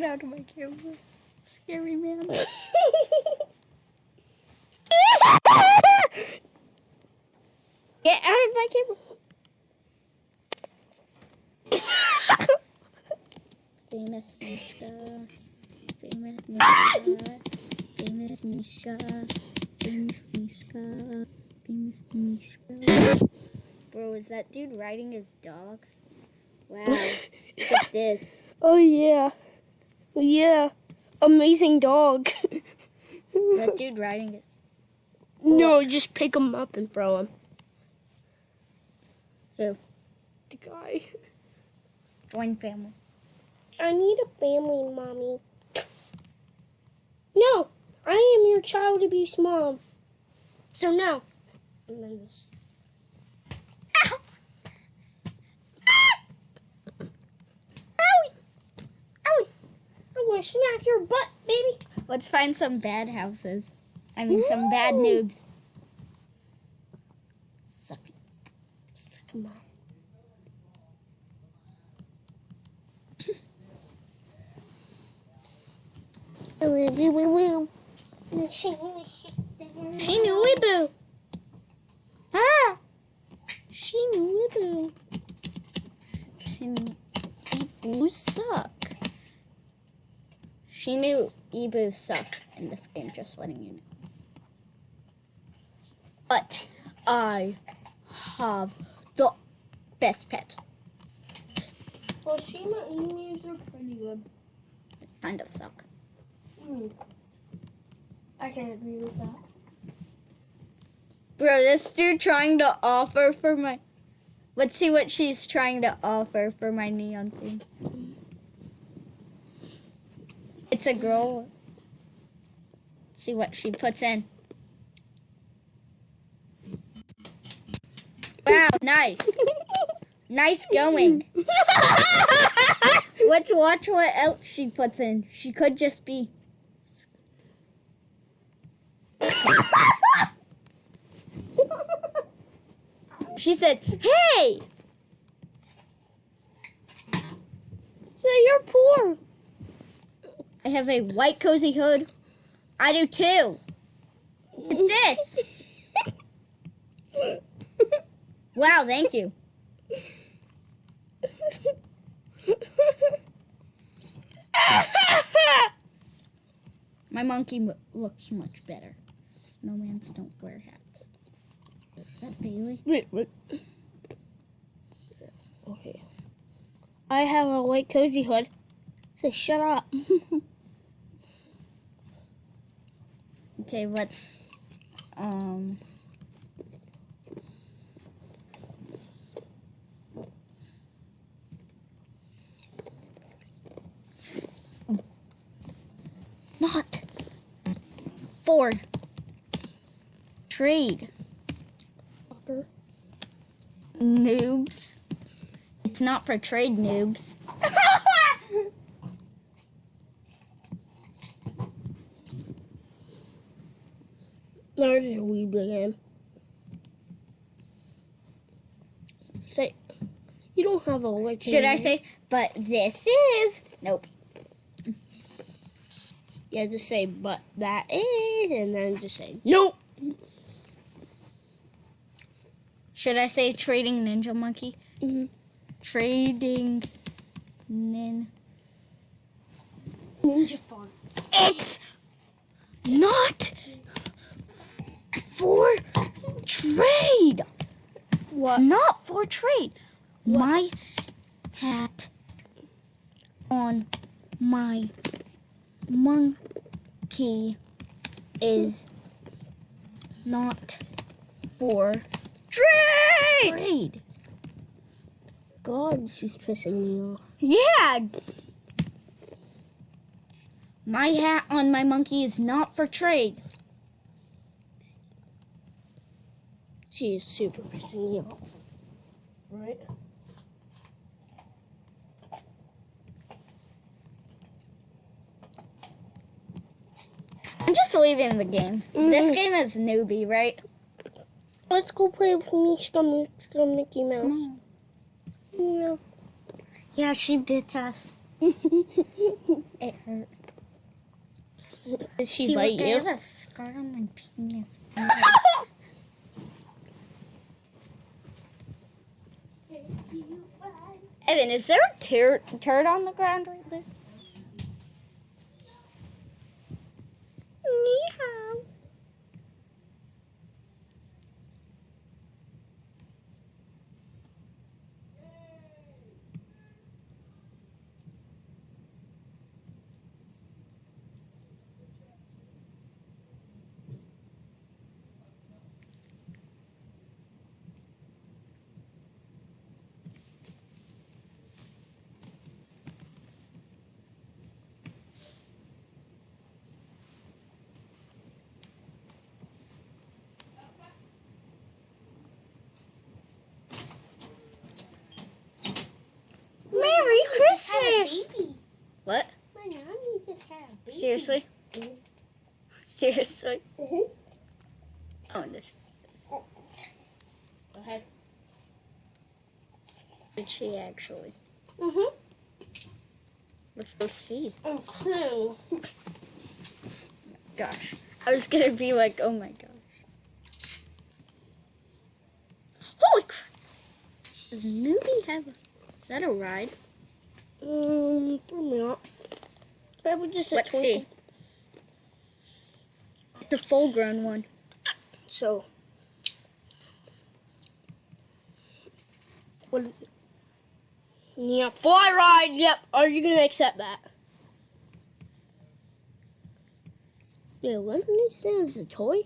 Get out of my camera. Scary man. Get out of my camera. Famous Mishka. Famous Mishka. Famous Mishka. Famous Mishka. Famous Mishka. Bro, is that dude riding his dog? Wow. Look at this. Oh, yeah. Yeah. Amazing dog. Is that dude riding it? No, just pick him up and throw him. Who? The guy. Join family. I need a family, Mommy. No, I am your child abuse mom. So no. And then just... Ow! Owie! Owie! I'm going to smack your butt, baby. Let's find some bad houses. I mean, some bad noobs. Suck it. Suck him on. She knew we boo. Ah! She knew we boo. She knew Eboo suck. She knew Eboo suck in this game, just letting you know. But I have the best pet. Well, Shima emus are pretty good. Kind of suck. I can agree with that. Bro, this dude trying to offer for my... Let's see what she's trying to offer for my neon thing. It's a girl. See what she puts in. Wow, nice. Nice going. Let's watch what else she puts in. She could just be... She said, hey! So you're poor. I have a white cozy hood. I do too. Look at this. Wow, thank you. My monkey looks much better. Snowmans don't wear hats. Is that Bailey? Wait. Okay. I have a white cozy hood. So shut up. Okay, let's not for trade. Fucker. Noobs. It's not for trade, noobs. There's a wee big end. Say, you don't have a white. Should I say, but this is... Nope. Yeah, just say, but that is, and then just say, nope. Should I say trading ninja monkey? Mm-hmm. Trading Ninja farm. It's not for trade. What? It's not for trade. What? My hat on my monkey is not for trade. God, she's pissing me off. Yeah. My hat on my monkey is not for trade. She is super pissing me off. Right? I'm just leaving the game. This game is newbie, right? Let's go play with Mishka, Mickey Mouse. No. No. Yeah, she bit us. It hurt. Did she See, bite look, I you? have a scar on my penis. Evan, is there a turd on the ground right there? Ni hao. Merry Christmas! What? My nanny just had a baby. Seriously? Mhm. Seriously? Mhm. Oh, this. Go ahead. Did she actually? Mhm. Let's go see. Okay. Gosh. I was gonna be like, oh my gosh. Holy crap! Does Newbie have a. Is that a ride? Probably not. Probably just a Let's twinkle. see. It's a full grown one. So, what is it? Yeah, fly ride. Yep. Are you gonna accept that? Yeah, let me say it's a toy.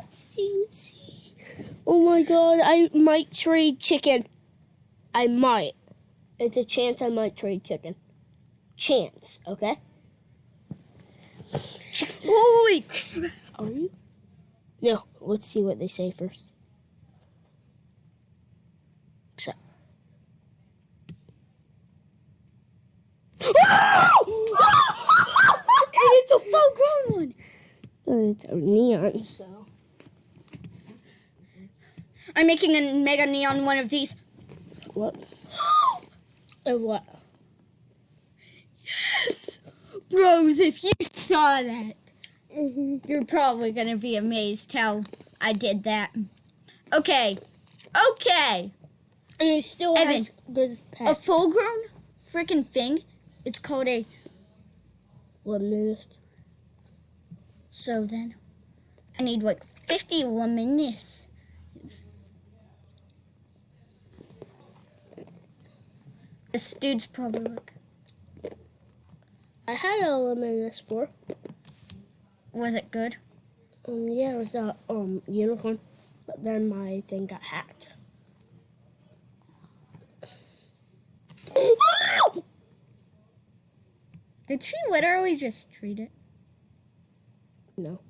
Susie. Oh my god, I might trade chicken. I might. It's a chance I might trade chicken. Chance, okay? Holy crap! Are you? No, let's see what they say first. So. And it's a full grown one! It's a neon, so. I'm making a mega neon one of these. What? Of what? Yes! Bros, if you saw that, Mm-hmm. you're probably gonna be amazed how I did that. Okay. Okay. And it still Evan, has good A pets. full grown freaking thing. It's called a. Luminous. So then, I need like 50 luminous. This dude's probably like. I had a luminous before. Was it good? Yeah, it was a unicorn, but then my thing got hacked. Did she literally just treat it? No.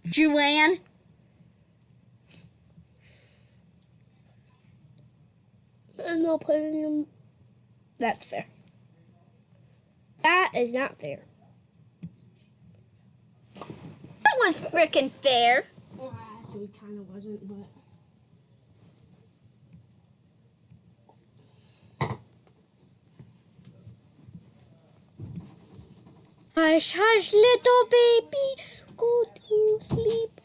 Julianne? And I'll put it in. That's fair. That is not fair. That was freaking fair. Well, actually, kind of wasn't, but. Hush, hush, little baby, go to sleep.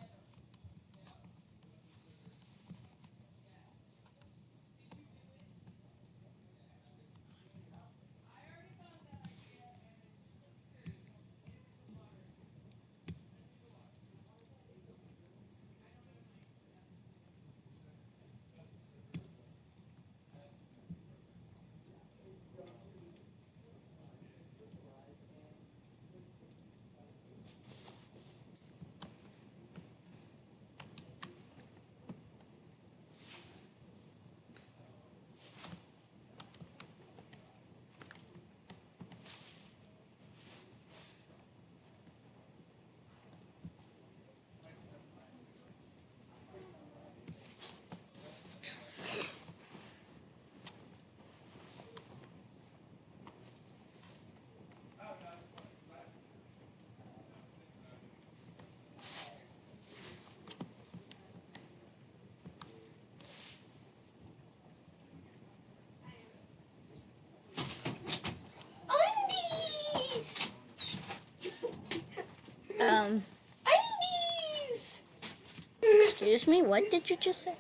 Excuse me, what did you just say?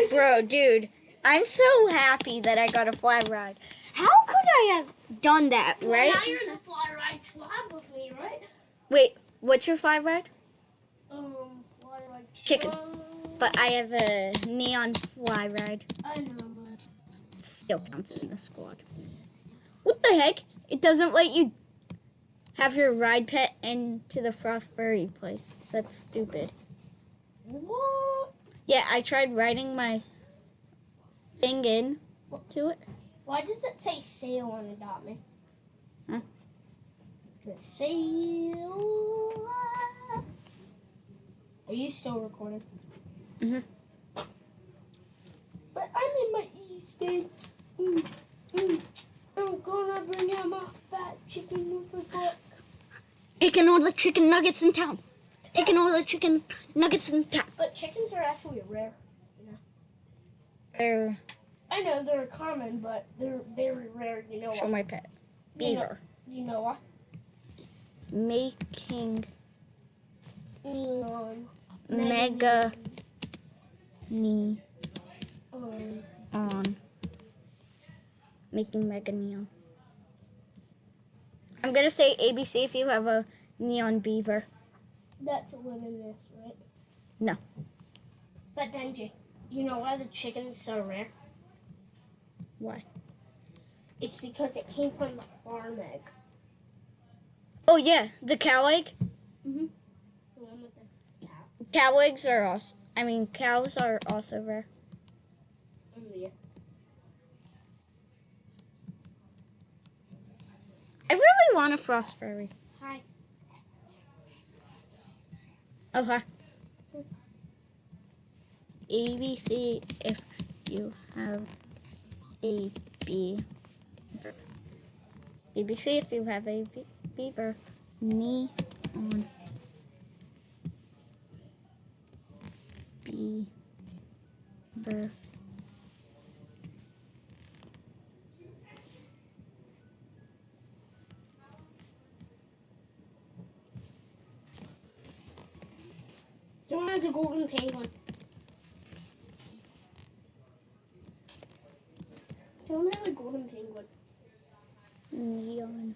Bro, dude, I'm so happy that I got a fly ride. How could I have done that, right? Now you're in the fly ride squad with me, right? Wait, what's your fly ride? Fly ride Chicken. squad. But I have a neon fly ride. I know, but Still counts in the squad. What the heck? It doesn't let you have your ride pet into the Frost Furry place. That's stupid. what? Yeah, I tried riding my thing in to it. Why does it say sail on Adopt Me? Huh? The sail. Are you still recording? Mhm. But I'm in my Easter. I'm gonna bring out my fat chicken with a fork. Taking all the chicken nuggets in town. Taking all the chicken nuggets in town. But chickens are actually rare. There, I know they're common, but they're very rare. You know show what? my pet. You know- Beaver. You know what? Making Neon. mega neon. Um, Making mega neon. I'm gonna say ABC if you have a neon beaver. that's limitless, right? No. But Benji, you know why the chicken is so rare? Why? It's because it came from the farm egg. Oh yeah, the cow egg. Mm-hmm. The one with the cow. Cow eggs are also. Cows are also rare. Yeah. I really want a Frost Furry. Hi. Oh hi. ABC if you have a beaver. ABC if you have a beaver. Neon beaver. Someone has a golden penguin. Someone has a golden penguin. Neon.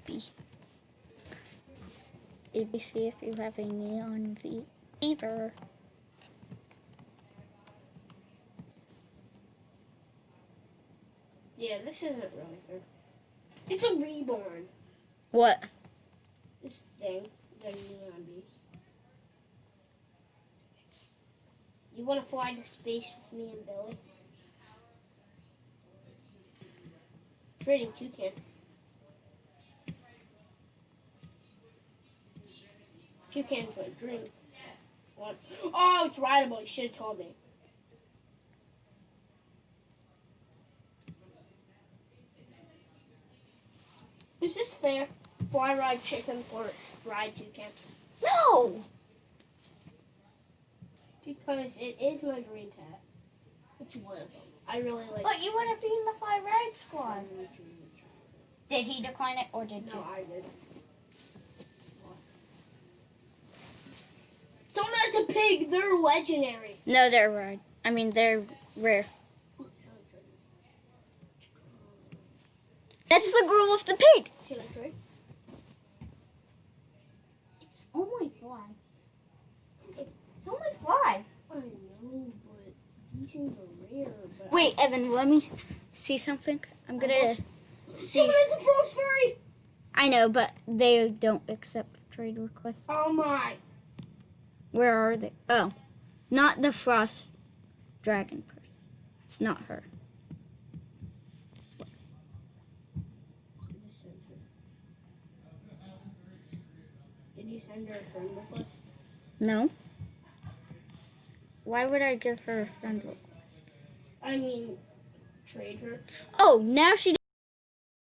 B. ABC if you have a neon beaver. Yeah, this isn't really fair. It's a reborn. What? This thing, the neon bee. You want to fly to space with me and Billy? Trading toucan. Toucan's like dream. What? Oh, it's rideable. You should have told me. Is this fair? Fly ride chicken for ride toucan? No! Because it is my dream pet. It's one of them. I really like. But you wouldn't be in the Fly Ride Squad. Did he decline it or did No, you? I did. Someone has a pig. They're legendary. No, they're rare. They're rare. That's the girl with the pig. Should I trade? It's only fly. It's only fly. I know, but these things are rare. But Wait, Evan, let me see something. I'm gonna see. Someone has a frost furry. I know, but they don't accept trade requests. Oh my! Where are they? Oh, not the Frost Dragon person. It's not her. Did you send her a friend request? No. Why would I give her a friend request? I mean, trade her. Oh, now she